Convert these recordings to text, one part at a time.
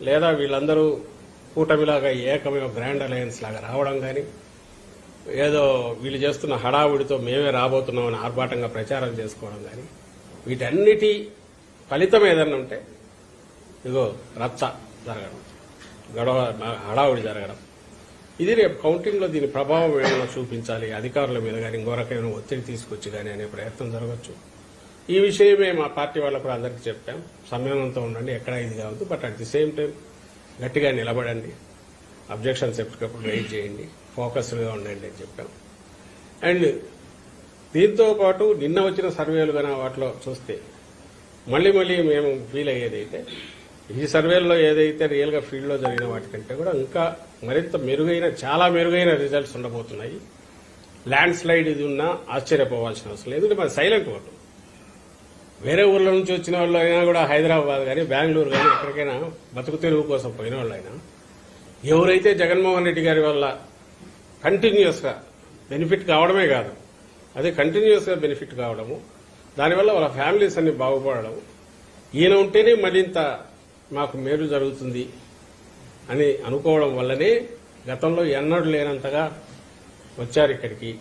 లేదా వీళ్ళందరూ కూటమిలాగా ఏకమైన గ్రాండ్ అలయన్స్ లాగా రావడం కానీ, ఏదో వీళ్ళు చేస్తున్న హడావుడితో మేమే రాబోతున్నామని ఆర్భాటంగా ప్రచారం చేసుకోవడం కానీ, వీటన్నిటి ఫలితం ఏదన్నా ఉంటే ఇదిగో రచ్చ జరగడం, గొడవ హడావుడి జరగడం, ఇది రేపు కౌంటింగ్లో దీని ప్రభావం ఏమైనా చూపించాలి అధికారుల మీద కానీ, ఇంకో రకమైన ఒత్తిడి తీసుకొచ్చి కానీ అనే ప్రయత్నం జరగచ్చు. ఈ విషయమే మా పార్టీ వాళ్ళకు కూడా అందరికీ చెప్పాం. సంయమనంతో ఉండండి, ఎక్కడ ఇది కావద్దు, but at the same time గట్టిగా నిలబడండి, అబ్జెక్షన్స్ ఎప్పటికప్పుడు వెయిట్ చేయండి, ఫోకస్డ్గా ఉండండి అని చెప్పాం. అండ్ దీంతో పాటు నిన్న వచ్చిన సర్వేలు కానీ వాటిలో చూస్తే మళ్ళీ మేము ఫీల్ అయ్యేదైతే ఈ సర్వేల్లో ఏదైతే రియల్గా ఫీల్డ్లో జరిగిన వాటికంటే కూడా ఇంకా మరింత మెరుగైన, చాలా మెరుగైన రిజల్ట్స్ ఉండబోతున్నాయి. ల్యాండ్ స్లైడ్ ఇది ఉన్నా ఆశ్చర్యపోవాల్సిన అవసరం లేదు. ఎందుకంటే మరి సైలెంట్ ఓటు, వేరే ఊర్ల నుంచి వచ్చిన వాళ్ళు అయినా కూడా హైదరాబాద్ కానీ బెంగళూరు కానీ ఎక్కడికైనా బతుకు తెరువు కోసం పోయిన వాళ్ళు అయినా ఎవరైతే జగన్మోహన్ రెడ్డి గారి వల్ల కంటిన్యూస్ గా బెనిఫిట్ కావడమే కాదు, అదే కంటిన్యూస్ గా బెనిఫిట్ కావడము, దానివల్ల వాళ్ళ ఫ్యామిలీస్ అన్ని బాగుపడడం, ఈయన ఉంటేనే మరింత మాకు మేలు జరుగుతుంది అని అనుకోవడం వల్లనే గతంలో ఎన్నడూ లేనంతగా వచ్చారు ఇక్కడికి,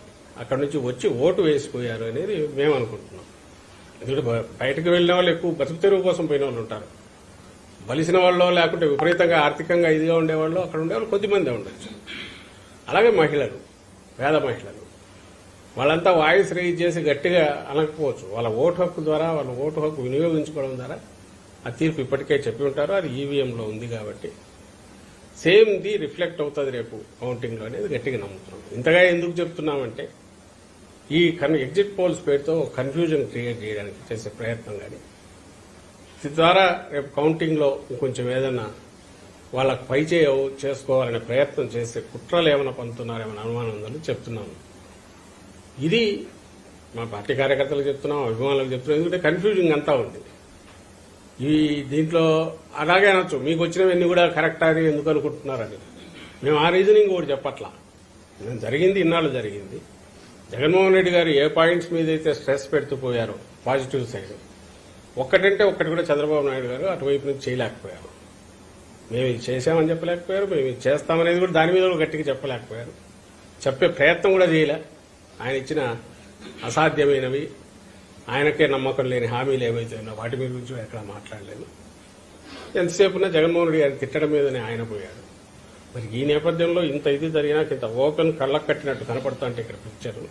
అక్కడి నుంచి వచ్చి ఓటు వేసిపోయారు అనేది మేము అనుకుంటున్నాం. ఎందుకంటే బయటకు వెళ్లిన వాళ్ళు ఎక్కువ బతుకు తెరువు కోసం పోయిన వాళ్ళు ఉంటారు. బలిసిన వాళ్ళు లేకుంటే విపరీతంగా ఆర్థికంగా ఇదిగా ఉండేవాళ్ళు అక్కడ ఉండేవాళ్ళు కొద్దిమందే ఉండొచ్చు. అలాగే మహిళలు, పేద మహిళలు, వాళ్ళంతా వాయిస్ రైజ్ చేసి గట్టిగా అనకపోవచ్చు. వాళ్ళ ఓటు హక్కు ద్వారా, వాళ్ళ ఓటు హక్కు వినియోగించుకోవడం ద్వారా ఆ తీర్పు ఇప్పటికే చెప్పి ఉంటారు. అది ఈవీఎంలో ఉంది కాబట్టి సేమ్ ది రిఫ్లెక్ట్ అవుతుంది రేపు కౌంటింగ్లో అనేది గట్టిగా నమ్ముతున్నాం. ఇంతగా ఎందుకు చెప్తున్నామంటే ఈ ఎగ్జిట్ పోల్స్ పేరుతో కన్ఫ్యూజన్ క్రియేట్ చేయడానికి చేసే ప్రయత్నం కానీ, ద్వారా రేపు కౌంటింగ్లో కొంచెం ఏదన్నా వాళ్ళకు చేసుకోవాలనే ప్రయత్నం చేసే కుట్రలు ఏమైనా పంతున్నారేమైనా అనుమానం ఉందని చెప్తున్నాము. ఇది మా పార్టీ కార్యకర్తలకు చెప్తున్నాం, అభిమానులకు చెప్తున్నాం. ఎందుకంటే కన్ఫ్యూజింగ్ అంతా ఉంది. ఈ దీంట్లో అలాగే అనొచ్చు, మీకు వచ్చినవన్నీ కూడా కరెక్ట్ అని ఎందుకు అనుకుంటున్నారని. మేము ఆ రీజనింగ్ కూడా చెప్పట్లా. జరిగింది ఇన్నాళ్ళు జరిగింది. జగన్మోహన్ రెడ్డి గారు ఏ పాయింట్స్ మీద అయితే స్ట్రెస్ పెడుతూ పోయారో పాజిటివ్ సైడ్, ఒక్కటంటే ఒక్కటి కూడా చంద్రబాబు నాయుడు గారు అటువైపు నుంచి చేయలేకపోయారు. మేము ఇది చేశామని చెప్పలేకపోయారు, మేము ఇది చేస్తామనేది కూడా దాని మీద కూడా గట్టిగా చెప్పలేకపోయారు. చెప్పే ప్రయత్నం కూడా చేయలే. ఆయన ఇచ్చిన అసాధ్యమైనవి, ఆయనకే నమ్మకం లేని హామీలు ఏవైతే ఉన్నా వాటి మీద గురించి ఎక్కడ మాట్లాడలేదు. ఎంతసేపున్నా జగన్మోహన్ రెడ్డి గారిని తిట్టడం మీదనే ఆయన పోయాడు. మరి ఈ నేపథ్యంలో ఇంత ఇది జరిగినాక ఇంత ఓపెన్ కళ్ళకు కట్టినట్టు కనపడుతూ అంటే ఇక్కడ పిక్చర్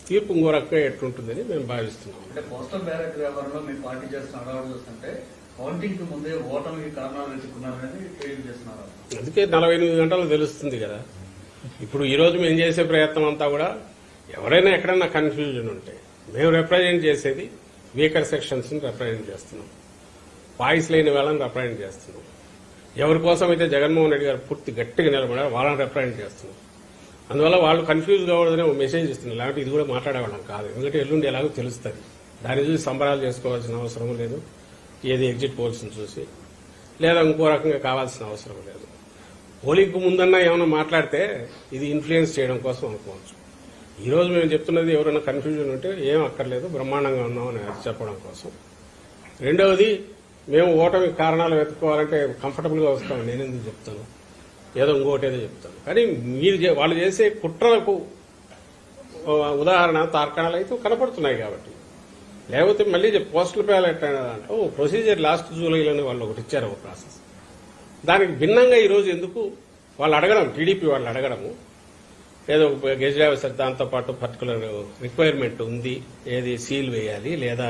తీర్పు ఇంకో రకంగా ఎట్లుంటుందని మేము భావిస్తున్నాం. అంటే పోస్టల్ బ్యాలెట్ వ్యవహారంలో మీ పార్టీ చేస్తున్న అడవాడు చూస్తుంటే కౌంటింగ్ కు ముందే ఓటమికి కారణాలు వెతుకున్నారని తెలియజేస్తున్నారు. అందుకే 48 గంటలు తెలుస్తుంది కదా. ఇప్పుడు ఈ రోజు మేము చేసే ప్రయత్నం అంతా కూడా ఎవరైనా ఎక్కడన్నా కన్ఫ్యూజన్ ఉంటే మేము రిప్రజెంట్ చేసేది వీకర్ సెక్షన్స్ ని రిప్రజెంట్ చేస్తున్నాం, వాయిస్ లేని వాళ్ళని రిప్రజెంట్ చేస్తున్నాం. ఎవరి కోసం అయితే జగన్మోహన్ రెడ్డి గారు పూర్తి గట్టిగా నిలబడారు వాళ్ళని రిప్రజెంట్ చేస్తున్నాం. అందువల్ల వాళ్ళు కన్ఫ్యూజ్ కావడదని ఒక మెసేజ్ ఇస్తున్నారు. లేకపోతే ఇది కూడా మాట్లాడేవాళ్ళం కాదు. ఎందుకంటే ఎల్లుండి ఎలాగో తెలుస్తుంది. దాని చూసి సంబరాలు చేసుకోవాల్సిన అవసరం లేదు, ఏది ఎగ్జిట్ పోల్స్ చూసి, లేదా ఇంకో రకంగా కావాల్సిన అవసరం లేదు. పోలింగ్కు ముందన్నా ఏమైనా మాట్లాడితే ఇది ఇన్ఫ్లుయెన్స్ చేయడం కోసం అనుకోవచ్చు. ఈ రోజు మేము చెప్తున్నది ఎవరైనా కన్ఫ్యూజన్ ఉంటే ఏం అక్కర్లేదు, బ్రహ్మాండంగా ఉన్నామని అది చెప్పడం కోసం. రెండవది, మేము ఓటమి కారణాలు వెతుక్కోవాలంటే కంఫర్టబుల్ గా వస్తాం. నేనెందుకు చెప్తాను, ఏదో ఇంకోటి ఏదో చెప్తాను. కానీ వాళ్ళు చేసే కుట్రలకు ఉదాహరణ తార్కాణాలు అయితే కనపడుతున్నాయి కాబట్టి. లేకపోతే మళ్ళీ పోస్టల్ బ్యాలెట్ అనే దాంట్లో ప్రొసీజర్ లాస్ట్ జూలైలోనే వాళ్ళు ఒకటి ఇచ్చారు, ఒక ప్రాసెస్. దానికి భిన్నంగా ఈరోజు ఎందుకు వాళ్ళు అడగడం, టీడీపీ వాళ్ళు అడగడము, ఏదో గెజిట్ ఆఫీసర్ దాంతో పాటు పర్టికులర్ రిక్వైర్మెంట్ ఉంది, ఏది సీల్ వేయాలి లేదా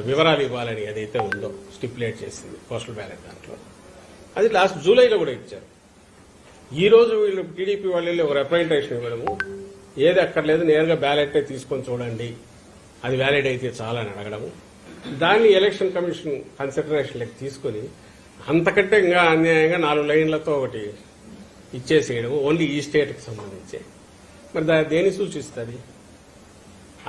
వివరాలు ఇవ్వాలని ఏదైతే ఉందో స్టిపులేట్ చేసింది పోస్టల్ బ్యాలెట్ దాంట్లో, అది లాస్ట్ జూలైలో కూడా ఇచ్చారు. ఈ రోజు వీళ్ళు టీడీపీ వాళ్ళు వెళ్ళి ఒక రిప్రజెంటేషన్ ఇవ్వడము, ఏది అక్కర్లేదు నేరుగా బ్యాలెట్ తీసుకొని చూడండి, అది వ్యాలిడ్ అయితే చాలని అడగడము, దాన్ని ఎలక్షన్ కమిషన్ కన్సిడరేషన్లోకి తీసుకుని అంతకంటే ఇంకా అన్యాయంగా 4 లైన్లతో ఒకటి ఇచ్చేసేయడం, ఓన్లీ ఈ స్టేట్కి సంబంధించి. మరి దేని సూచిస్తుంది?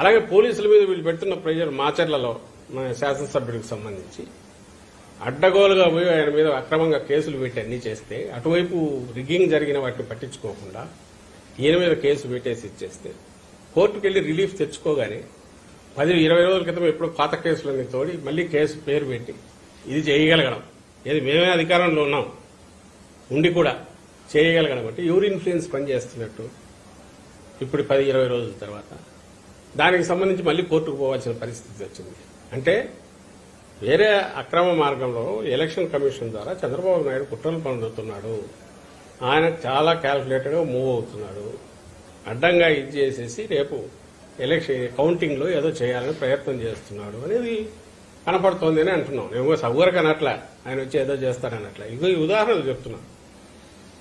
అలాగే పోలీసుల మీద వీళ్ళు పెడుతున్న ప్రెజర్, మాచర్లలో మన శాసనసభ్యుడికి సంబంధించి అడ్డగోలుగా పోయి ఆయన మీద అక్రమంగా కేసులు పెట్టి అన్ని చేస్తే, అటువైపు రిగ్గింగ్ జరిగిన వాటిని పట్టించుకోకుండా ఈయన మీద కేసు పెట్టేసి ఇచ్చేస్తే, కోర్టుకు వెళ్లి రిలీఫ్ తెచ్చుకోగానే 10-20 రోజుల క్రితం ఎప్పుడు పాత కేసులన్నీ తోడి మళ్లీ కేసు పేరు పెట్టి ఇది చేయగలగడం, ఏది మేమే అధికారంలో ఉన్నాం ఉండి కూడా చేయగలిగాం కాబట్టి ఎవరు ఇన్ఫ్లుయెన్స్ పనిచేస్తున్నట్టు ఇప్పుడు 10-20 రోజుల తర్వాత దానికి సంబంధించి మళ్ళీ కోర్టుకు పోవాల్సిన పరిస్థితి వచ్చింది. అంటే వేరే అక్రమ మార్గంలో ఎలక్షన్ కమిషన్ ద్వారా చంద్రబాబు నాయుడు కుట్రలు పనుతున్నాడు. ఆయన చాలా క్యాల్కులేటెడ్గా మూవ్ అవుతున్నాడు. అడ్డంగా ఇది చేసేసి రేపు ఎలక్షన్ కౌంటింగ్ లో ఏదో చేయాలని ప్రయత్నం చేస్తున్నాడు అనేది కనపడుతోంది అని అంటున్నాం. నేను సౌకర్యం అనట్లా, ఆయన వచ్చి ఏదో చేస్తాడనట్లా. ఇగో ఈ ఉదాహరణలు చెప్తున్నాం.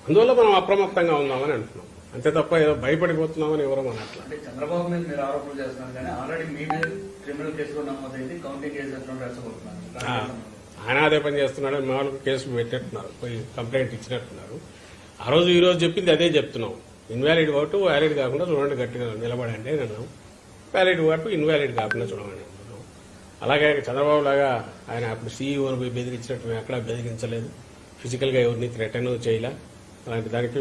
అందువల్ల మనం అప్రమత్తంగా ఉందామని అంటున్నాం. అంతే తప్ప ఏదో భయపడిపోతున్నామని ఎవరో అనట్లా. అంటే చంద్రబాబు మీద మీరు ఆరోపణలు చేస్తున్నారు కానీ ఆల్రెడీ మీ మీద క్రిమినల్ కేసు కూడా నమోదైంది, కౌంటింగ్ కేసు ఎట్లా రెచ్చగొడుతున్నారు. ఆయన అదే పని చేస్తున్నాడు. మామూలుగా కేసులు పెట్టేట్టున్నారు, పోయి కంప్లైంట్ ఇచ్చినట్టున్నారు. ఆ రోజు ఈ రోజు చెప్పింది అదే చెప్తున్నాం. ఇన్వాలిడ్ ఓటు వ్యాలిడ్ కాకుండా చూడండి, గట్టిగా నిలబడండి అని అన్నాం. వ్యాలిడ్ ఓటు ఇన్వాలిడ్ కాకుండా చూడమని అంటున్నాం. అలాగే చంద్రబాబు లాగా ఆయన అప్పుడు సీఈఓను పోయి బెదిరించినట్టు మేము ఎక్కడా బెదిరించలేదు. ఫిజికల్ గా ఎవరిని థ్రెటన్ చేయలే. అలాంటి దానికి